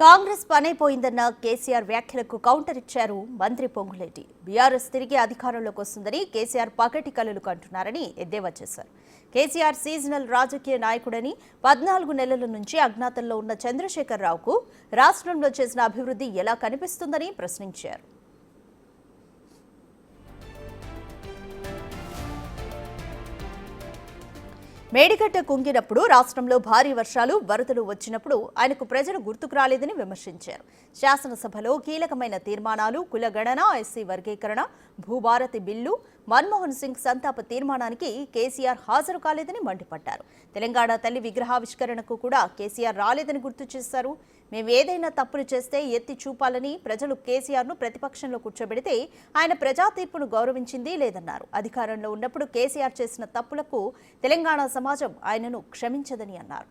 కాంగ్రెస్ పనైపోయిందన్న కేసీఆర్ వ్యాఖ్యలకు కౌంటర్ ఇచ్చారు మంత్రి పొంగులేటి. బీఆర్ఎస్ తిరిగి అధికారంలోకి వస్తుందని కేసీఆర్ పగటి కలలు కంటున్నారని ఎద్దేవా చేశారు. కేసీఆర్ సీజనల్ రాజకీయ నాయకుడని 14 నెలల నుంచి అజ్ఞాతంలో ఉన్న చంద్రశేఖరరావుకు రాష్ట్రంలో చేసిన అభివృద్ధి ఎలా కనిపిస్తుందని ప్రశ్నించారు. మేడిగడ్డ కుంగినప్పుడు, రాష్ట్రంలో భారీ వర్షాలు, వరదలు వచ్చినప్పుడు ఆయనకు ప్రజలు గుర్తుకు రాలేదని విమర్శించారు. శాసనసభలో కీలకమైన తీర్మానాలు, కులగణన, ఎస్సీ వర్గీకరణ, భూభారతి బిల్లు, మన్మోహన్ సింగ్ సంతాప తీర్మానానికి కేసీఆర్ హాజరు కాలేదని మండిపడ్డారు. తెలంగాణ తల్లి విగ్రహావిష్కరణకు కూడా కేసీఆర్ రాలేదని గుర్తు చేశారు. మేము ఏదైనా తప్పులు చేస్తే ఎత్తి చూపాలని ప్రజలు కేసీఆర్ను ప్రతిపక్షంలో కూర్చోబెడితే ఆయన ప్రజా తీర్పును గౌరవించింది లేదన్నారు. అధికారంలో ఉన్నప్పుడు కేసీఆర్ చేసిన తప్పులకు తెలంగాణ సమాజం ఆయనను క్షమించదని అన్నారు.